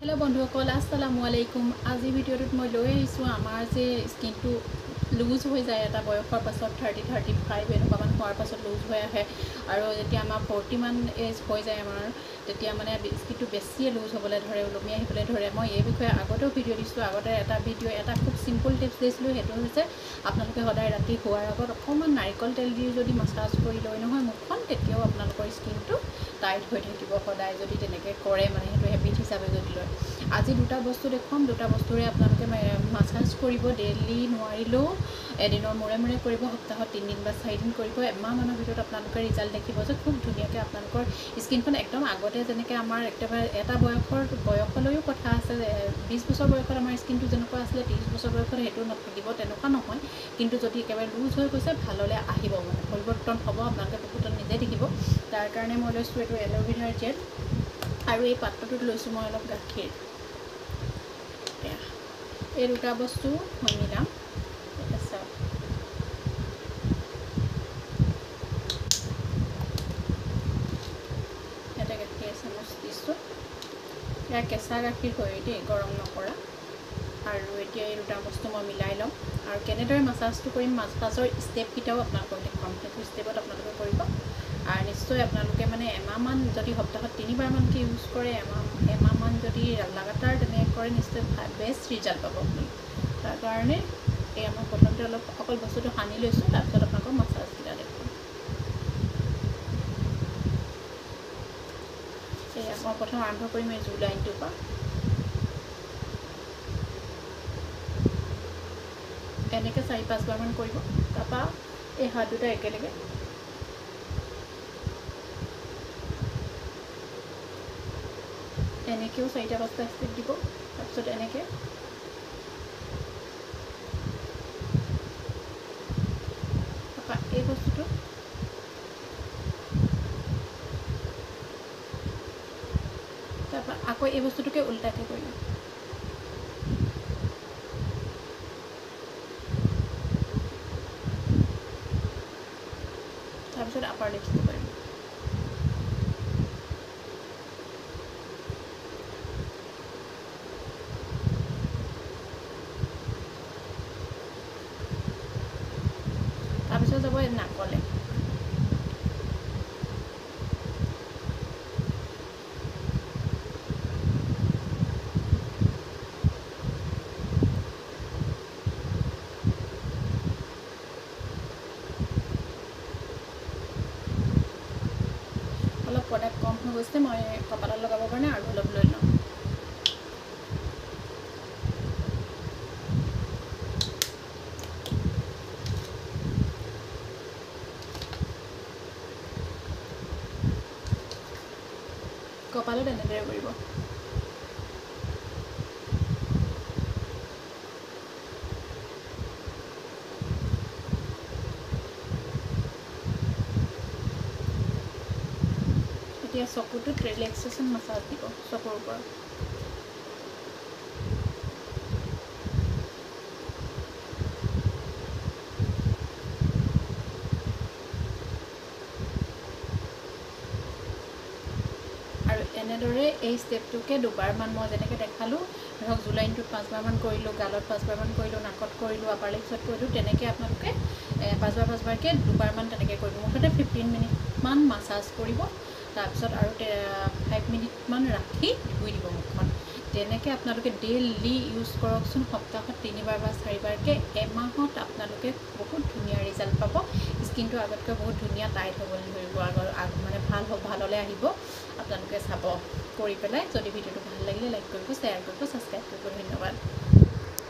Hello बंधुসকল আসসালামু আলাইকুম। আজি ভিডিওটোত মই লৈ আহিছোঁ আমাৰ যে স্কিনটো লুজ হৈ যায় এটা বয়সৰ পাছত 30-35 এনেকুৱামান হোৱাৰ পাছত লুজ হৈ আহে আৰু যেতিয়া আমাৰ 40 মান এজ হৈ যায় আমাৰ তেতিয়া মানে স্কিনটো বেছিয়ে লুজ হ'বলৈ ধৰে, ওলমি আহিবলৈ ধৰে। মই এই বিষয়ে আগতেও ভিডিঅ' দিছোঁ। আগতে এটা খুব সিম্পল টিপছ দিছিলোঁ, সেইটো হৈছে আপোনালোকে সদায় ৰাতি শোৱাৰ আগত অকণমান নাৰিকল তেল দি যদি মাছাজ কৰি লয় নহয় মুখখন, তেতিয়াও আপোনালোকৰ স্কিনটো টাইট হৈ থাকিব সদায় যদি তেনেকৈ কৰে, মানে সেইটো হেবিট হিচাপে যদি লয়। আজি দুটা বস্তু দেখুৱাম, দুটা বস্তুৰে আপোনালোকে মাছাজ কৰিব। ডেইলি নোৱাৰিলেও এদিনৰ মূৰে মূৰে কৰিব, সপ্তাহত 3 দিন বা 4 দিন কৰিব। এমাহমানৰ ভিতৰত আপোনালোকে ৰিজাল্ট দেখিব যে খুব ধুনীয়াকৈ আপোনালোকৰ স্কিনখন একদম আগতে যেনেকৈ আমাৰ একেবাৰে এটা বয়সলৈও কথা আছে। 20 বছৰ বয়সত আমাৰ স্কিনটো যেনেকুৱা আছিলে 30 বছৰ বয়সত সেইটো নাথাকিব, তেনেকুৱা নহয়। কিন্তু যদি একেবাৰে লুজ হৈ গৈছে ভাললৈ আহিব, মানে পৰিৱৰ্তন হ'ব, আপোনালোকে বহুত নিজে দেখিব। তাৰ কাৰণে মই লৈছোঁ এইটো এল'ভেৰাৰ জেল আৰু এই পাত্ৰটোত লৈছোঁ মই অলপ গাখীৰ। এই দুটা বস্তু মই মিলাম। চাওক, এটা গাখীৰ চামুচ দিছোঁ। এয়া কেঁচা গাখীৰ হয় দেই, গৰম নকৰা। আৰু এতিয়া এই দুটা বস্তু মই মিলাই ল'ম আৰু কেনেদৰে মাছাজটো কৰিম, মাছাজৰ ষ্টেপকেইটাও আপোনালোকক দেখুৱাম। সেইটো ষ্টেপত আপোনালোকে কৰিব আৰু নিশ্চয় আপোনালোকে মানে এমাহমান যদি সপ্তাহত 3 বাৰমানকৈ ইউজ কৰে, এমাহমান যদি লাগাতাৰ তেনেকৈ কৰে, নিশ্চয় বেষ্ট ৰিজাল্ট পাব আপুনি। তাৰ কাৰণে এই মই প্ৰথমতে অকল বস্তুটো সানি লৈছোঁ, তাৰপিছত আপোনালোকক মাছাজকেইটা দেখুৱাম। এয়া মই প্ৰথম আৰম্ভ কৰিম এই জু লাইনটোৰ পৰা। এনেকৈ 4-5 বাৰমান কৰিব। তাৰপৰা এই হাত দুটা একেলগে এনেকৈও 4-5টা ষ্টেপ দিব। তাৰপিছত এনেকৈ তাৰপৰা এই বস্তুটো তাৰপৰা আকৌ এই বস্তুটোকে উল্টাকৈ কৰিম। তাৰপিছত আপাৰ লিপছটো কৰিম। তাৰপিছত যাব নাকলে। অলপ প্ৰডাক্ট কম হৈ গৈছে, মই কপালত লগাবৰ কাৰণে আৰু অলপ লৈ লওঁ। কপালত এনেদৰে কৰিব। এতিয়া চকুটোত ৰিলেক্সেশ্যন মাছাজ দিব, চকুৰ ওপৰত। আৰু এনেদৰে এই ষ্টেপটোকে দুবাৰমান মই যেনেকৈ দেখালোঁ, ধৰক জুলাইনটোত 5 বাৰমান কৰিলোঁ, গালত 5 বাৰমান কৰিলোঁ, নাকত কৰিলোঁ, আপাৰ লিপছত কৰিলোঁ, তেনেকৈ আপোনালোকে 5 বাৰকৈ দুবাৰমান তেনেকৈ কৰিব। মুঠতে 15 মিনিটমান মাছাজ কৰিব। তাৰপিছত আৰু 5 মিনিটমান ৰাখি ধুই দিব মুখখন। তেনেকৈ আপোনালোকে ডেইলি ইউজ কৰকচোন, সপ্তাহত 3 বাৰ বা 4 বাৰকৈ। এমাহত আপোনালোকে বহুত ধুনীয়া ৰিজাল্ট পাব। স্কিনটো আগতকৈ বহুত ধুনীয়া টাইট হ'বলৈ ধৰিব, মানে ভাললৈ আহিব। আপোনালোকে চাব কৰি পেলাই। যদি ভিডিঅ'টো ভাল লাগিলে লাইক কৰিব, শ্বেয়াৰ কৰিব, ছাবস্ক্ৰাইব কৰিব। ধন্যবাদ।